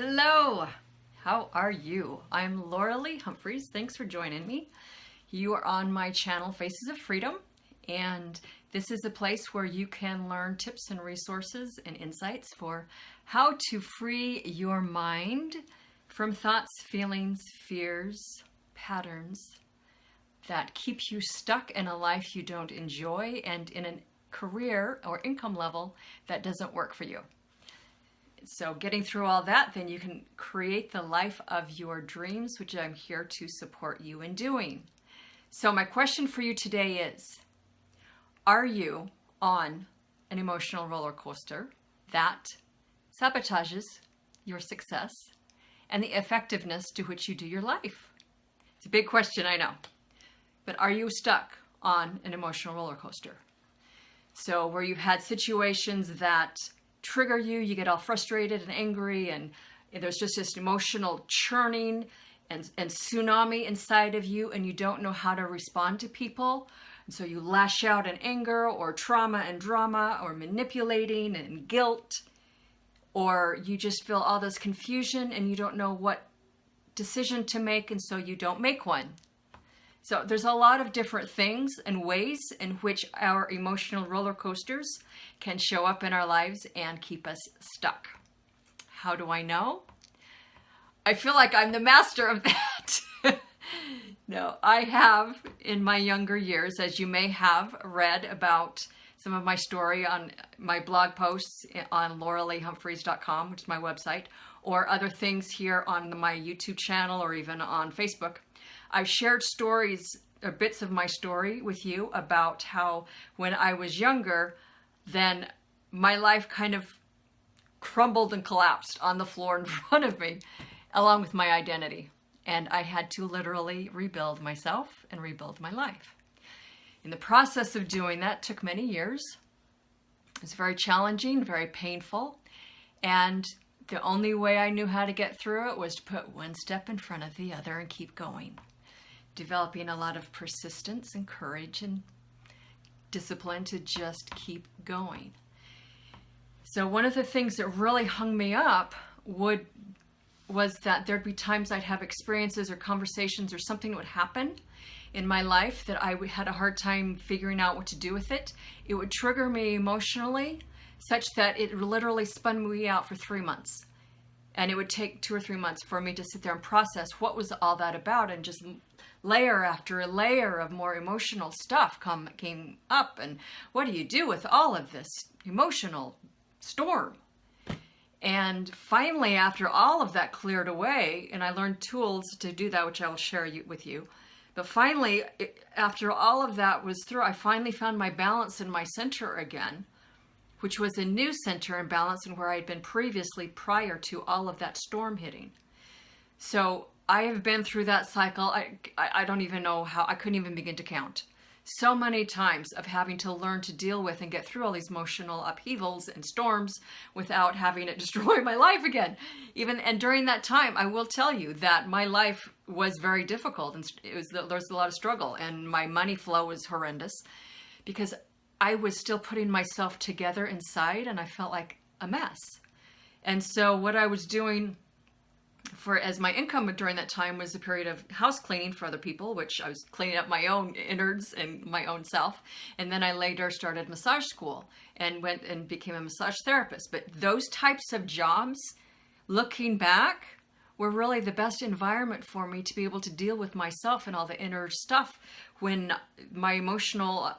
Hello, how are you? I'm Loralee Humpherys. Thanks for joining me. You are on my channel, Faces of Freedom, and this is a place where you can learn tips and resources and insights for how to free your mind from thoughts, feelings, fears, patterns that keep you stuck in a life you don't enjoy and in a career or income level that doesn't work for you. So getting through all that, then you can create the life of your dreams, which I'm here to support you in doing. So my question for you today is, are you on an emotional roller coaster that sabotages your success and the effectiveness to which you do your life? It's a big question, I know. But are you stuck on an emotional roller coaster? So where you've had situations that trigger you, you get all frustrated and angry, and there's just this emotional churning and tsunami inside of you, and you don't know how to respond to people. And so you lash out in anger or trauma and drama or manipulating and guilt, or you just feel all this confusion and you don't know what decision to make, and so you don't make one. So there's a lot of different things and ways in which our emotional roller coasters can show up in our lives and keep us stuck. How do I know? I feel like I'm the master of that. No, I have in my younger years, as you may have read about some of my story on my blog posts on LoraleeHumpherys.com, which is my website, or other things here on my YouTube channel or even on Facebook. I've shared stories or bits of my story with you about how when I was younger, then my life kind of crumbled and collapsed on the floor in front of me, along with my identity. And I had to literally rebuild myself and rebuild my life. In the process of doing that, took many years. It was very challenging, very painful. And the only way I knew how to get through it was to put one step in front of the other and keep going. Developing a lot of persistence and courage and discipline to just keep going. So one of the things that really hung me up was that there'd be times I'd have experiences or conversations or something would happen in my life that I had a hard time figuring out what to do with it. It would trigger me emotionally such that it literally spun me out for 3 months. And it would take 2 or 3 months for me to sit there and process what was all that about, and just layer after a layer of more emotional stuff came up. And what do you do with all of this emotional storm? And finally, after all of that cleared away, and I learned tools to do that, which I will share with you. But finally, after all of that was through, I finally found my balance and my center again, which was a new center and balance and where I had been previously prior to all of that storm hitting. So I have been through that cycle. I don't even know how, I couldn't even begin to count. So many times of having to learn to deal with and get through all these emotional upheavals and storms without having it destroy my life again. And during that time, I will tell you that my life was very difficult, and there's a lot of struggle, and my money flow was horrendous because I was still putting myself together inside, and I felt like a mess. And so what I was doing as my income during that time was a period of house cleaning for other people, which I was cleaning up my own innards and my own self. And then I later started massage school and went and became a massage therapist. But those types of jobs, looking back, were really the best environment for me to be able to deal with myself and all the inner stuff when my emotional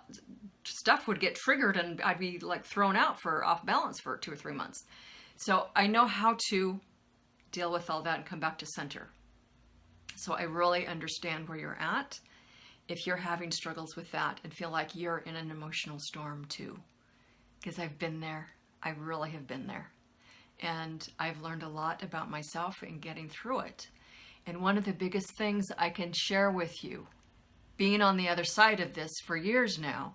stuff would get triggered and I'd be like thrown out off balance for 2 or 3 months. So I know how to deal with all that and come back to center. So I really understand where you're at if you're having struggles with that and feel like you're in an emotional storm too. Because I've been there. I really have been there. And I've learned a lot about myself in getting through it. And one of the biggest things I can share with you, being on the other side of this for years now,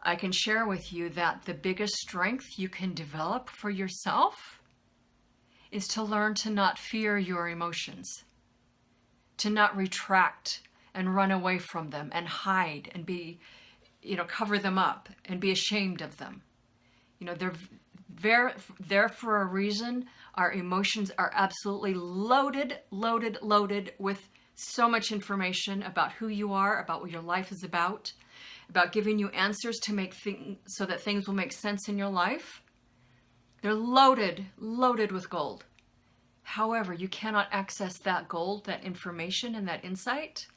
I can share with you that the biggest strength you can develop for yourself is to learn to not fear your emotions, to not retract and run away from them and hide and cover them up and be ashamed of them. there for a reason. Our emotions are absolutely loaded with so much information about who you are, about what your life is about giving you answers to make things so that things will make sense in your life. They're loaded with gold. However, you cannot access that gold, that information, and that insight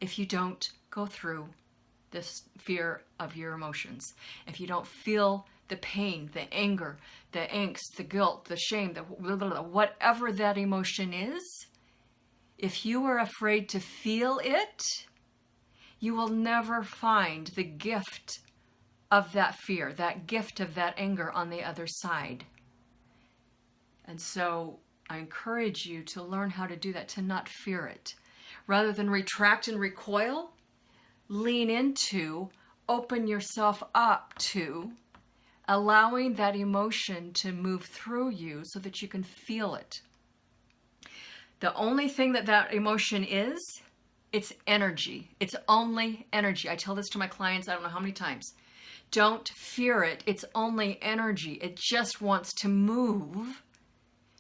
if you don't go through this fear of your emotions. If you don't feel the pain, the anger, the angst, the guilt, the shame, the whatever that emotion is, if you are afraid to feel it, you will never find the gift of that fear, that gift of that anger on the other side. And so I encourage you to learn how to do that, to not fear it. Rather than retract and recoil, lean into, open yourself up to allowing that emotion to move through you so that you can feel it. The only thing that emotion is, it's energy. It's only energy. I tell this to my clients, I don't know how many times. Don't fear it. It's only energy. It just wants to move,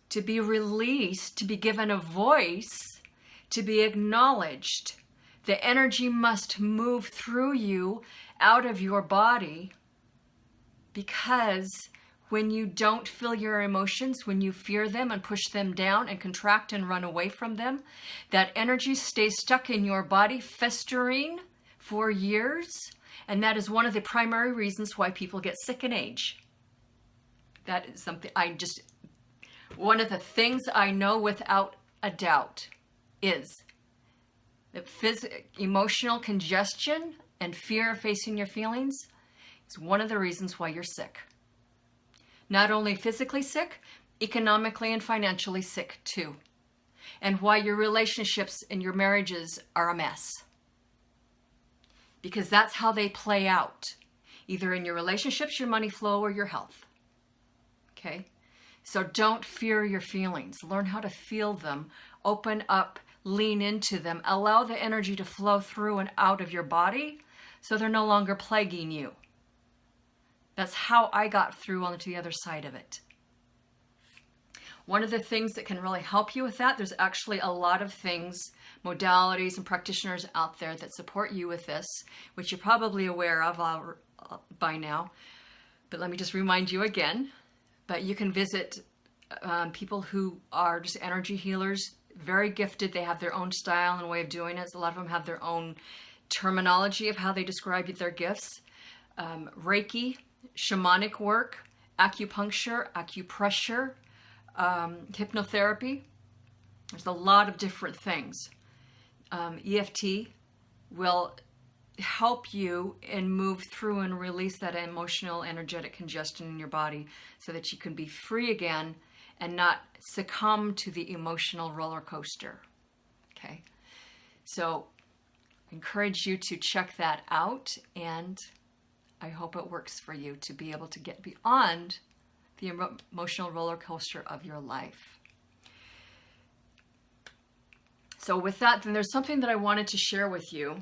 to be released, to be given a voice, to be acknowledged. The energy must move through you, out of your body, because when you don't feel your emotions, when you fear them and push them down and contract and run away from them, that energy stays stuck in your body, festering for years. And that is one of the primary reasons why people get sick and age. That is something one of the things I know without a doubt is that emotional congestion and fear of facing your feelings is one of the reasons why you're sick. Not only physically sick, economically and financially sick too. And why your relationships and your marriages are a mess. Because that's how they play out. Either in your relationships, your money flow, or your health. Okay? So don't fear your feelings. Learn how to feel them. Open up, lean into them. Allow the energy to flow through and out of your body so they're no longer plaguing you. That's how I got through onto the other side of it. One of the things that can really help you with that, there's actually a lot of things, modalities and practitioners out there that support you with this, which you're probably aware of by now. But let me just remind you again. But you can visit people who are just energy healers, very gifted. They have their own style and way of doing it. So a lot of them have their own terminology of how they describe their gifts. Reiki, shamanic work, acupuncture, acupressure, hypnotherapy. There's a lot of different things. EFT will help you and move through and release that emotional, energetic congestion in your body so that you can be free again and not succumb to the emotional roller coaster. Okay? So I encourage you to check that out, and I hope it works for you to be able to get beyond the emotional roller coaster of your life. So with that, then there's something that I wanted to share with you.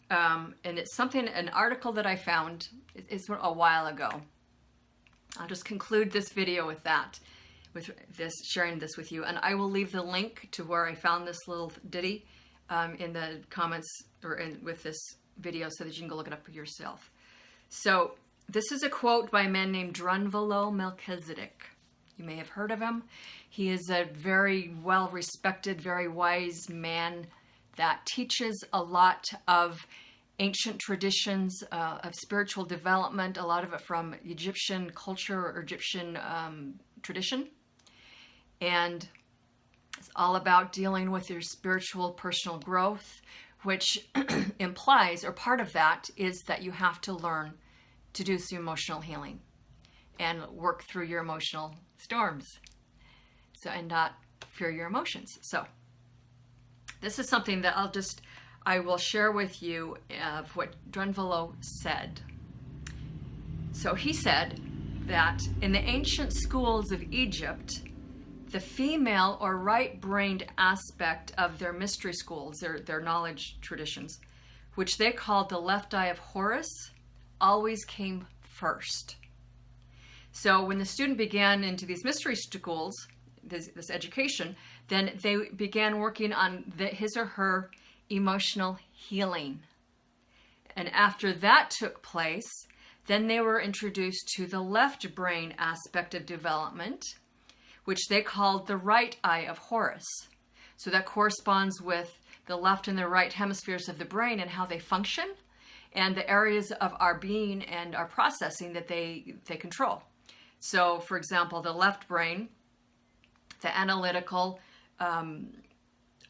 And it's an article that I found it's a while ago. I'll just conclude this video with that, sharing this with you. And I will leave the link to where I found this little ditty in the comments with this video so that you can go look it up for yourself. So this is a quote by a man named Drunvalo Melchizedek. You may have heard of him. He is a very well-respected, very wise man that teaches a lot of ancient traditions of spiritual development, a lot of it from Egyptian culture or Egyptian tradition. And it's all about dealing with your spiritual personal growth, which implies, or part of that, is that you have to learn to do some emotional healing and work through your emotional storms. And not fear your emotions. So this is something that I will share with you of what Drunvalo said. So he said that in the ancient schools of Egypt, the female or right-brained aspect of their mystery schools, their knowledge traditions, which they called the left eye of Horus, always came first. So when the student began into these mystery schools, this education, then they began working on his or her emotional healing. And after that took place, then they were introduced to the left brain aspect of development, which they called the right eye of Horus. So that corresponds with the left and the right hemispheres of the brain and how they function, and the areas of our being and our processing that they control. So, for example, the left brain, the analytical,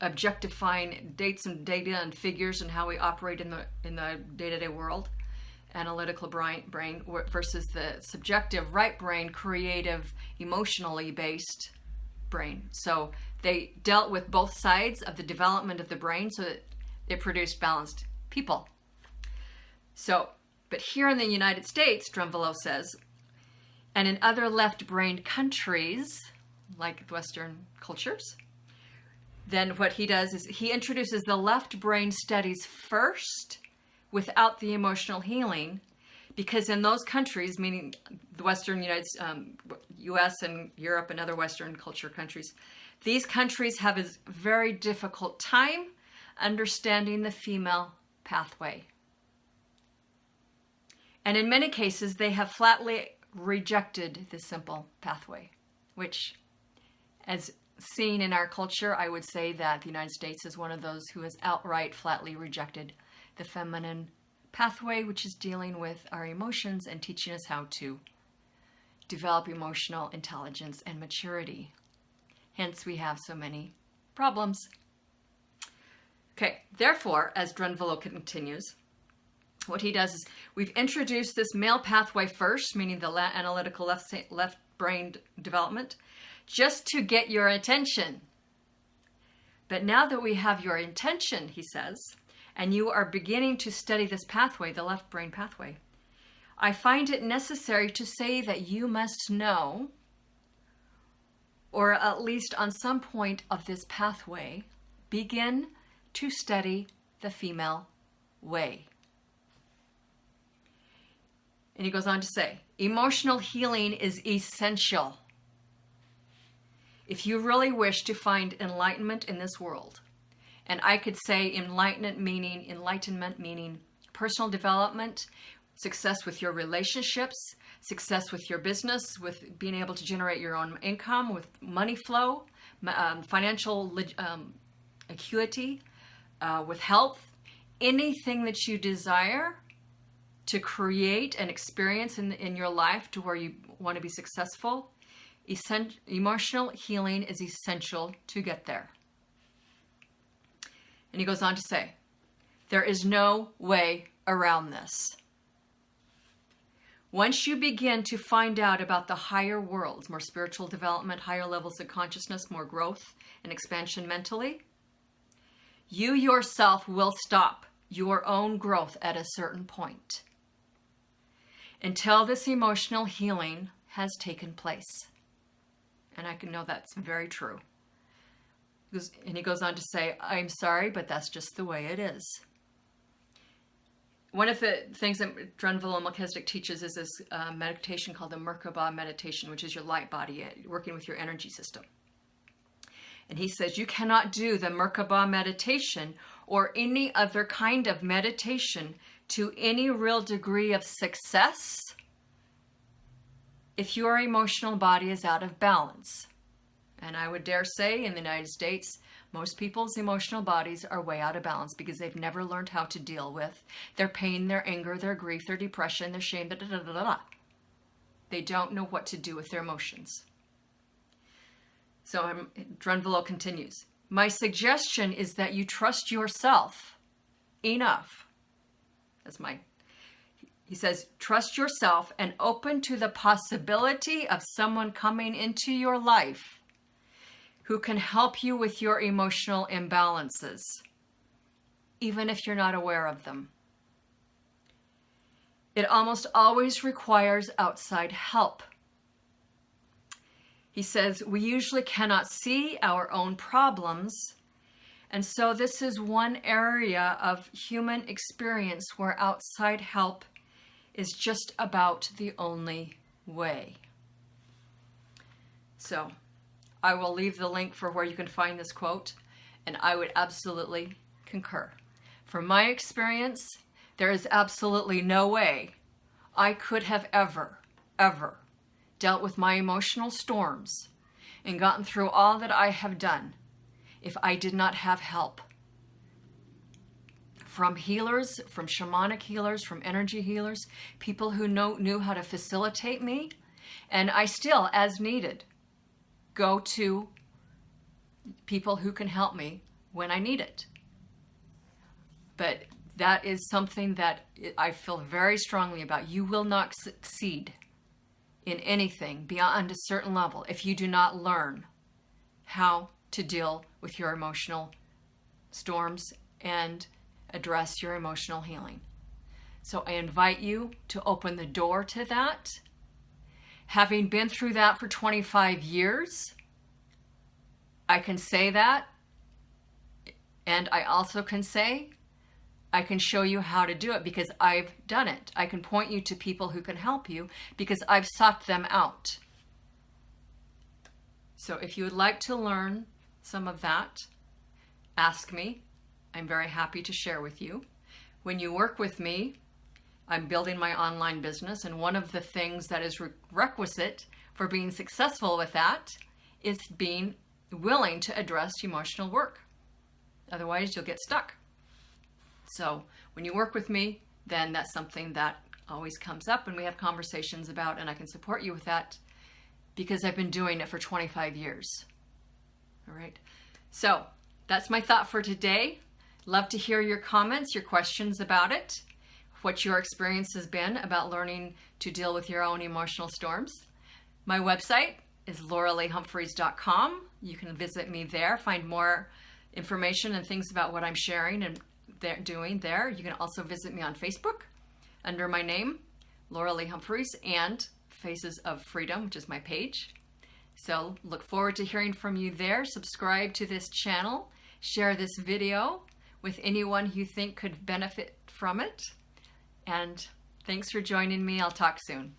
objectifying dates and data and figures and how we operate in the day-to-day world, analytical brain versus the subjective right brain, creative, emotionally based brain. So they dealt with both sides of the development of the brain so that it produced balanced people. So, but here in the United States, Drunvalo says, and in other left-brained countries, like Western cultures, then what he does is he introduces the left brain studies first without the emotional healing, because in those countries, meaning the Western U.S. and Europe and other Western culture countries, these countries have a very difficult time understanding the female pathway. And in many cases, they have flatly rejected the simple pathway, which, as seen in our culture, I would say that the United States is one of those who has outright flatly rejected the feminine pathway, which is dealing with our emotions and teaching us how to develop emotional intelligence and maturity. Hence, we have so many problems. Okay, therefore, as Drunvalo continues, what he does is we've introduced this male pathway first, meaning the analytical left brain development, just to get your attention. But now that we have your intention, he says, and you are beginning to study this pathway, the left brain pathway, I find it necessary to say that you must know, or at least on some point of this pathway, begin to study the female way. And he goes on to say, emotional healing is essential. If you really wish to find enlightenment in this world, and I could say enlightenment meaning personal development, success with your relationships, success with your business, with being able to generate your own income, with money flow, financial acuity, with health, anything that you desire to create an experience in your life to where you want to be successful, emotional healing is essential to get there. And he goes on to say, there is no way around this. Once you begin to find out about the higher worlds, more spiritual development, higher levels of consciousness, more growth and expansion mentally, you yourself will stop your own growth at a certain point until this emotional healing has taken place. And I can know that's very true. And he goes on to say, I'm sorry, but that's just the way it is. One of the things that Drunvalo Melchizedek teaches is this meditation called the Merkaba meditation, which is your light body, working with your energy system. And he says you cannot do the Merkaba meditation or any other kind of meditation to any real degree of success if your emotional body is out of balance. And I would dare say in the United States, most people's emotional bodies are way out of balance because they've never learned how to deal with their pain, their anger, their grief, their depression, their shame, They don't know what to do with their emotions. So Drunvalo continues, my suggestion is that you trust yourself enough. He says, trust yourself and open to the possibility of someone coming into your life who can help you with your emotional imbalances, even if you're not aware of them. It almost always requires outside help. He says, we usually cannot see our own problems, and so this is one area of human experience where outside help is just about the only way. So I will leave the link for where you can find this quote, and I would absolutely concur. From my experience, there is absolutely no way I could have ever dealt with my emotional storms and gotten through all that I have done if I did not have help from healers, from shamanic healers, from energy healers, people who knew how to facilitate me. And I still, as needed, go to people who can help me when I need it. But that is something that I feel very strongly about. You will not succeed in anything beyond a certain level if you do not learn how to deal with your emotional storms and address your emotional healing. So I invite you to open the door to that. Having been through that for 25 years, I can say that, and I also can say I can show you how to do it because I've done it. I can point you to people who can help you because I've sought them out. So if you would like to learn some of that, ask me. I'm very happy to share with you. When you work with me, I'm building my online business, and one of the things that is requisite for being successful with that is being willing to address emotional work. Otherwise, you'll get stuck. So when you work with me, then that's something that always comes up and we have conversations about, and I can support you with that because I've been doing it for 25 years. All right. So that's my thought for today. Love to hear your comments, your questions about it, what your experience has been about learning to deal with your own emotional storms. My website is LoraleeHumpherys.com. You can visit me there, find more information and things about what I'm sharing and doing there. You can also visit me on Facebook under my name, Loralee Humpherys, and Faces of Freedom, which is my page. So look forward to hearing from you there. Subscribe to this channel. Share this video with anyone who you think could benefit from it. And thanks for joining me. I'll talk soon.